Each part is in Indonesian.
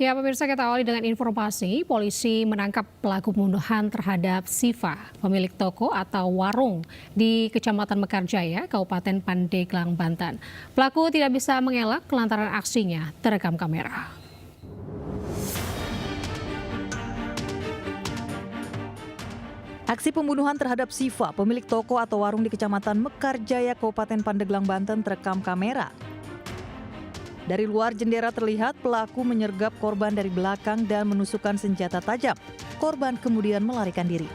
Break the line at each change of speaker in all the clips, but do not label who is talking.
Ya, pemirsa, kita awali dengan informasi. Polisi menangkap pelaku pembunuhan terhadap Siva, pemilik toko atau warung di Kecamatan Mekarjaya, Kabupaten Pandeglang, Banten. Pelaku tidak bisa mengelak lantaran aksinya terekam kamera.
Aksi pembunuhan terhadap Siva, pemilik toko atau warung di Kecamatan Mekarjaya, Kabupaten Pandeglang, Banten terekam kamera. Dari luar jendela terlihat pelaku menyergap korban dari belakang dan menusukkan senjata tajam. Korban kemudian melarikan diri.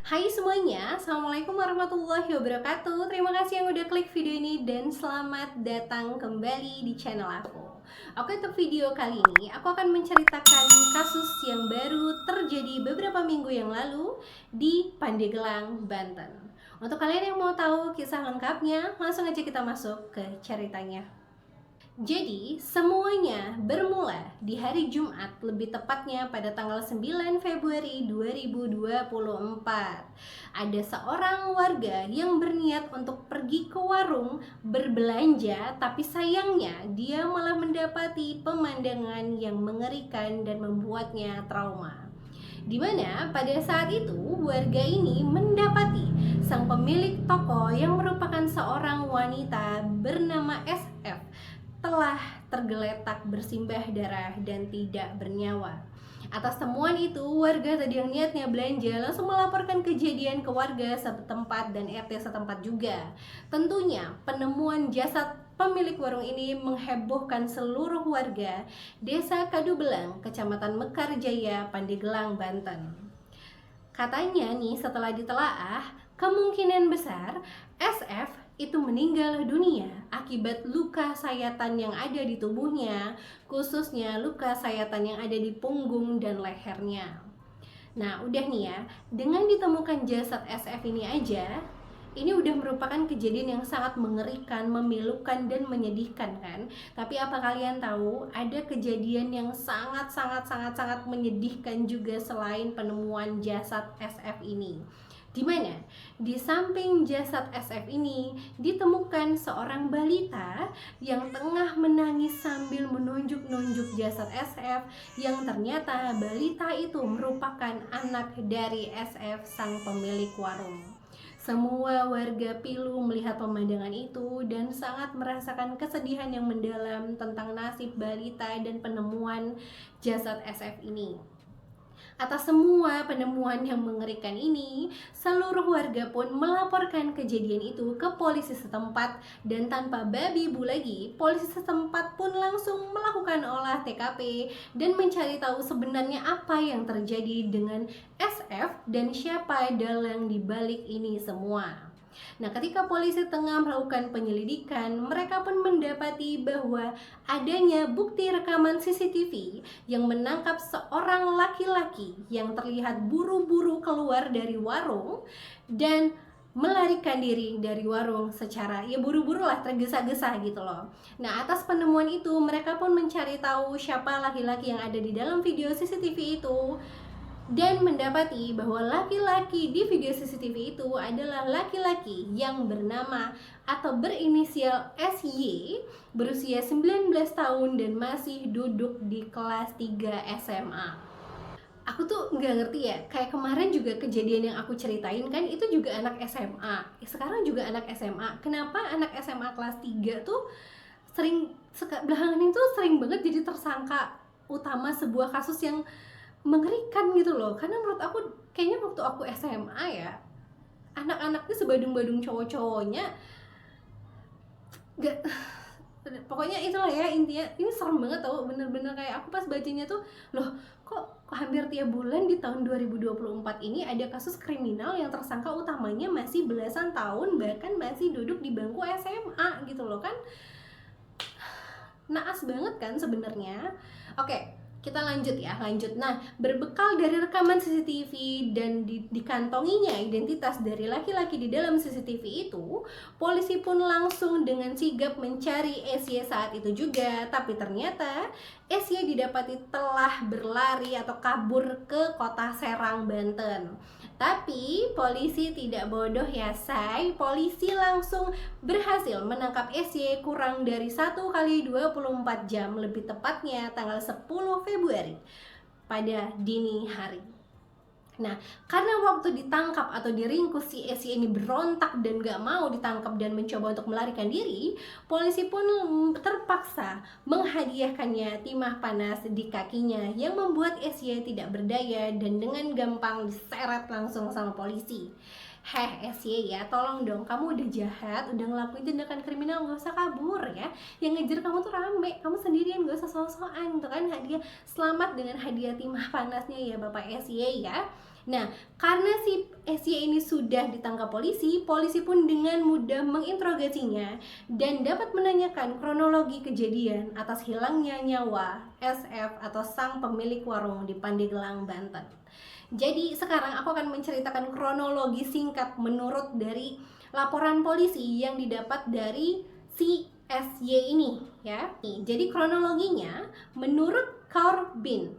Hai semuanya, Assalamualaikum warahmatullahi wabarakatuh. Terima kasih yang udah klik video ini dan selamat datang kembali di channel aku. Oke, untuk video kali ini aku akan menceritakan kasus yang baru terjadi beberapa minggu yang lalu di Pandeglang, Banten. Untuk kalian yang mau tahu kisah lengkapnya, langsung aja kita masuk ke ceritanya. Jadi, semuanya bermula di hari Jumat, lebih tepatnya pada tanggal 9 Februari 2024. Ada seorang warga yang berniat untuk pergi ke warung berbelanja, tapi sayangnya dia malah mendapati pemandangan yang mengerikan dan membuatnya trauma. Di mana pada saat itu warga ini mendapati sang pemilik toko yang merupakan seorang wanita bernama SF telah tergeletak bersimbah darah dan tidak bernyawa. Atas temuan itu, warga tadi yang niatnya belanja langsung melaporkan kejadian ke warga setempat dan RT setempat juga. Tentunya penemuan jasad pemilik warung ini menghebohkan seluruh warga Desa Kadubelang, Kecamatan Mekarjaya, Pandeglang, Banten. Katanya nih, setelah ditelaah, kemungkinan besar SF itu meninggal dunia akibat luka sayatan yang ada di tubuhnya, khususnya luka sayatan yang ada di punggung dan lehernya. Nah, udah nih ya, dengan ditemukan jasad SF ini aja, ini udah merupakan kejadian yang sangat mengerikan, memilukan, dan menyedihkan kan. Tapi apa kalian tahu, ada kejadian yang sangat menyedihkan juga selain penemuan jasad SF ini. Di mana di samping jasad SF ini ditemukan seorang balita yang tengah menangis sambil menunjuk-nunjuk jasad SF, yang ternyata balita itu merupakan anak dari SF, sang pemilik warung. Semua warga pilu melihat pemandangan itu dan sangat merasakan kesedihan yang mendalam tentang nasib balita dan penemuan jasad SF ini. Atas semua penemuan yang mengerikan ini, seluruh warga pun melaporkan kejadian itu ke polisi setempat, dan tanpa babi bu lagi, polisi setempat pun langsung melakukan olah TKP dan mencari tahu sebenarnya apa yang terjadi dengan SF dan siapa dalang di balik ini semua. Nah, ketika polisi tengah melakukan penyelidikan, mereka pun mendapati bahwa adanya bukti rekaman CCTV yang menangkap seorang laki-laki yang terlihat buru-buru keluar dari warung dan melarikan diri dari warung secara buru-buru lah, tergesa-gesa gitu loh. Nah, atas penemuan itu mereka pun mencari tahu siapa laki-laki yang ada di dalam video CCTV itu, dan mendapati bahwa laki-laki di video CCTV itu adalah laki-laki yang bernama atau berinisial SY, berusia 19 tahun dan masih duduk di kelas 3 SMA. Aku tuh nggak ngerti ya, kayak kemarin juga kejadian yang aku ceritain kan, itu juga anak SMA, sekarang juga anak SMA. Kenapa anak SMA kelas 3 tuh belakangan itu sering banget jadi tersangka utama sebuah kasus yang mengerikan gitu loh. Karena menurut aku kayaknya waktu aku SMA ya, anak-anaknya sebadung-badung cowok-cowoknya gak, pokoknya itulah ya, intinya ini serem banget tau. Bener-bener kayak aku pas bacanya tuh, loh kok hampir tiap bulan di tahun 2024 ini ada kasus kriminal yang tersangka utamanya masih belasan tahun, bahkan masih duduk di bangku SMA gitu loh kan. Naas banget kan sebenarnya. Oke, kita lanjut. Nah, berbekal dari rekaman CCTV dan dikantonginya identitas dari laki-laki di dalam CCTV itu, polisi pun langsung dengan sigap mencari SY saat itu juga. Tapi ternyata SY didapati telah berlari atau kabur ke kota Serang, Banten. Tapi polisi tidak bodoh ya say. Polisi langsung berhasil menangkap SY kurang dari 1 kali 24 jam, lebih tepatnya tanggal 10 Februari pada dini hari. Nah, karena waktu ditangkap atau diringkus si SY ini berontak dan gak mau ditangkap dan mencoba untuk melarikan diri, polisi pun terpaksa menghadiahkannya timah panas di kakinya yang membuat SY tidak berdaya dan dengan gampang diseret langsung sama polisi. SY ya, tolong dong, kamu udah jahat, udah ngelakuin tindakan kriminal, gak usah kabur ya. Yang ngejar kamu tuh rame, kamu sendirian, gak usah sok-sokan. Itu kan hadiah, selamat dengan hadiah timah panasnya ya Bapak SY ya. Nah, karena si SY ini sudah ditangkap polisi, polisi pun dengan mudah menginterogasinya dan dapat menanyakan kronologi kejadian atas hilangnya nyawa SF atau sang pemilik warung di Pandeglang, Banten. Jadi sekarang aku akan menceritakan kronologi singkat menurut dari laporan polisi yang didapat dari si SY ini ya. Jadi kronologinya menurut Karbin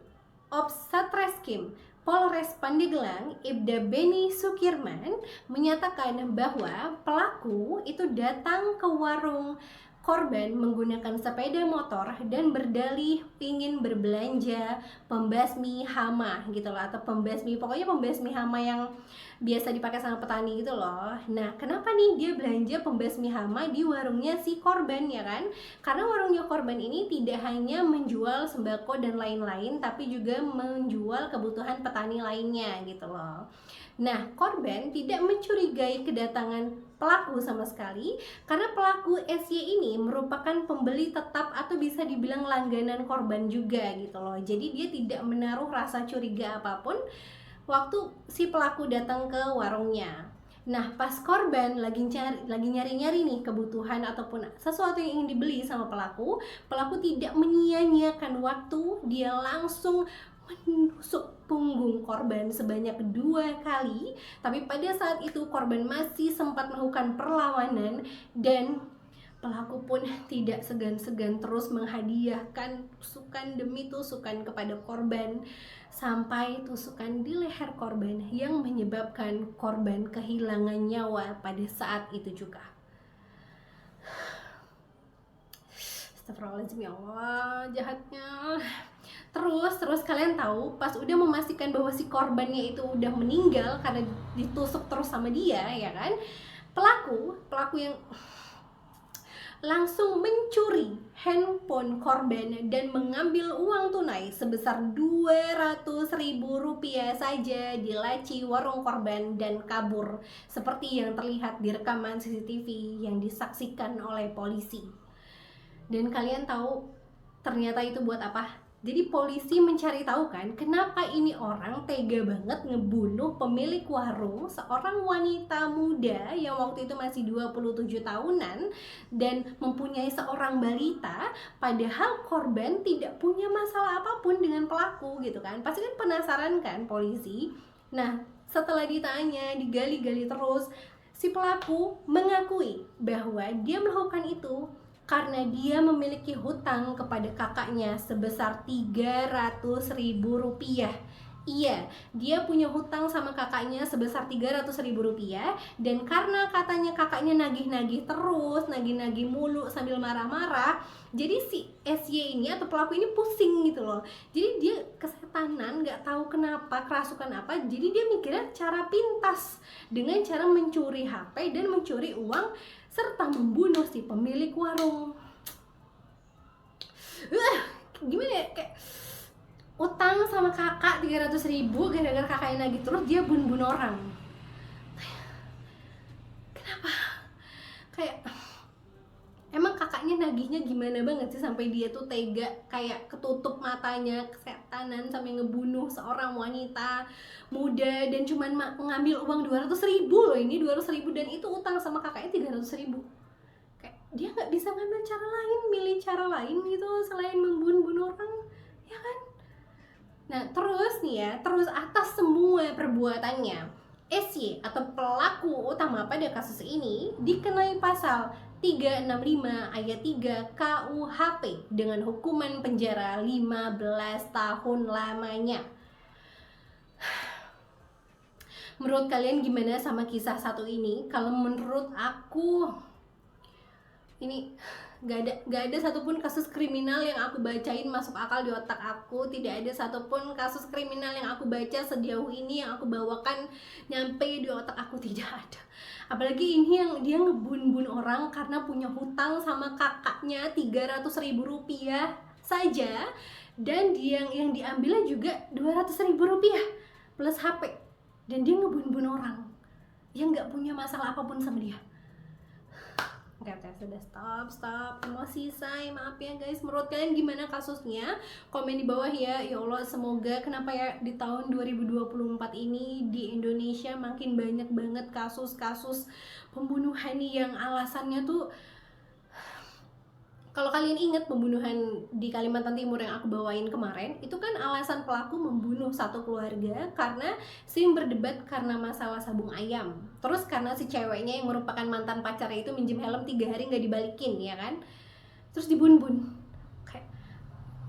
Ops Satreskrim Polres Pandeglang, Ibda Beni Sukirman menyatakan bahwa pelaku itu datang ke warung korban menggunakan sepeda motor dan berdalih ingin berbelanja pembasmi hama gitu loh, atau pokoknya pembasmi hama yang biasa dipakai sama petani gitu loh. Nah, kenapa nih dia belanja pembasmi hama di warungnya si korban ya kan? Karena warungnya korban ini tidak hanya menjual sembako dan lain-lain, tapi juga menjual kebutuhan petani lainnya gitu loh. Nah, korban tidak mencurigai kedatangan pelaku sama sekali karena pelaku SY ini merupakan pembeli tetap atau bisa dibilang langganan korban juga gitu loh. Jadi dia tidak menaruh rasa curiga apapun waktu si pelaku datang ke warungnya. Nah, pas korban lagi nyari-nyari nih kebutuhan ataupun sesuatu yang ingin dibeli sama pelaku tidak menyia-nyiakan waktu, dia langsung menusuk punggung korban sebanyak 2 kali. Tapi pada saat itu korban masih sempat melakukan perlawanan dan pelaku pun tidak segan-segan terus menghadiahkan tusukan demi tusukan kepada korban sampai tusukan di leher korban yang menyebabkan korban kehilangan nyawa pada saat itu juga. Astagfirullahaladzim, ya Allah, jahatnya. Terus kalian tahu pas udah memastikan bahwa si korbannya itu udah meninggal karena ditusuk terus sama dia ya kan, pelaku yang langsung mencuri handphone korban dan mengambil uang tunai sebesar Rp200.000 saja di laci warung korban dan kabur seperti yang terlihat di rekaman CCTV yang disaksikan oleh polisi. Dan kalian tahu ternyata itu buat apa? Jadi polisi mencari tahu kan kenapa ini orang tega banget ngebunuh pemilik warung, seorang wanita muda yang waktu itu masih 27 tahunan dan mempunyai seorang balita, padahal korban tidak punya masalah apapun dengan pelaku gitu kan. Pasti kan penasaran kan polisi. Nah, setelah ditanya, digali-gali terus, si pelaku mengakui bahwa dia melakukan itu karena dia memiliki hutang kepada kakaknya sebesar Rp300.000. Iya, dia punya hutang sama kakaknya sebesar Rp300.000 dan karena katanya kakaknya nagih-nagih terus, nagih-nagih mulu sambil marah-marah, jadi si SY ini atau pelaku ini pusing gitu loh. Jadi dia kesetanan, nggak tahu kenapa, kerasukan apa, jadi dia mikirnya cara pintas dengan cara mencuri HP dan mencuri uang serta membunuh si pemilik warung. Gimana ya, kayak utang sama kakak 300.000 gara-gara kakaknya lagi terus dia bunuh orang. Kenapa? Kayak emang kakaknya nagihnya gimana banget sih sampai dia tuh tega kayak ketutup matanya, kesetanan sampai ngebunuh seorang wanita muda dan cuman ngambil uang 200.000 loh, ini 200.000 dan itu utang sama kakaknya 300.000. Kayak dia nggak bisa ngambil cara lain, milih cara lain gitu selain membunuh orang, ya kan? Nah terus nih ya, terus atas semua perbuatannya, SY atau pelaku utama pada kasus ini dikenai pasal 365 ayat 3 KUHP dengan hukuman penjara 15 tahun lamanya. menurut kalian gimana sama kisah satu ini? Kalau menurut aku, ini gak ada satupun kasus kriminal yang aku bacain masuk akal di otak aku. Tidak ada satupun kasus kriminal yang aku baca sejauh ini yang aku bawakan nyampe di otak aku, tidak ada. Apalagi ini yang dia ngebun-bun orang karena punya hutang sama kakaknya 300.000 rupiah saja, dan yang diambilnya juga 200.000 rupiah plus HP, dan dia ngebun-bun orang yang nggak punya masalah apapun sama dia. Oke, sudah stop emosi say, maaf ya guys. Menurut kalian gimana kasusnya? Komen di bawah ya. Ya Allah, semoga kenapa ya di tahun 2024 ini di Indonesia makin banyak banget kasus-kasus pembunuhan yang alasannya tuh, kalau kalian ingat pembunuhan di Kalimantan Timur yang aku bawain kemarin, itu kan alasan pelaku membunuh satu keluarga karena sering berdebat karena masalah sabung ayam. Terus karena si ceweknya yang merupakan mantan pacarnya itu minjem helm 3 hari nggak dibalikin, ya kan? Terus dibun-bun. Kayak,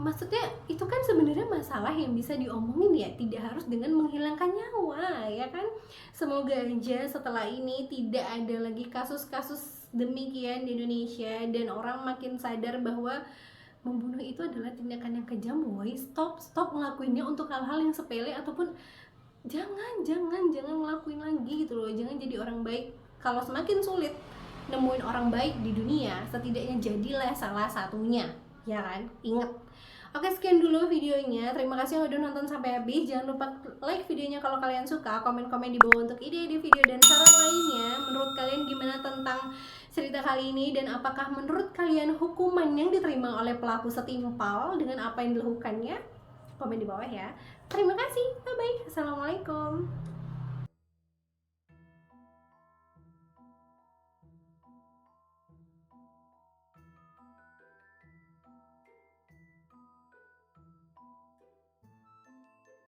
maksudnya itu kan sebenarnya masalah yang bisa diomongin ya, tidak harus dengan menghilangkan nyawa, ya kan? Semoga aja setelah ini tidak ada lagi kasus-kasus demikian di Indonesia dan orang makin sadar bahwa membunuh itu adalah tindakan yang kejam. Woy, stop ngelakuinnya untuk hal-hal yang sepele, ataupun jangan ngelakuin lagi gitu loh. Jangan jadi orang baik. Kalau semakin sulit nemuin orang baik di dunia, setidaknya jadilah salah satunya, ya kan? Ingat. Oke, sekian dulu videonya. Terima kasih yang udah nonton sampai habis. Jangan lupa like videonya kalau kalian suka. Komen-komen di bawah untuk ide-ide video dan saran lainnya. Menurut kalian gimana tentang cerita kali ini? Dan apakah menurut kalian hukuman yang diterima oleh pelaku setimpal dengan apa yang dilakukannya? Komen di bawah ya. Terima kasih. Bye-bye. Assalamualaikum.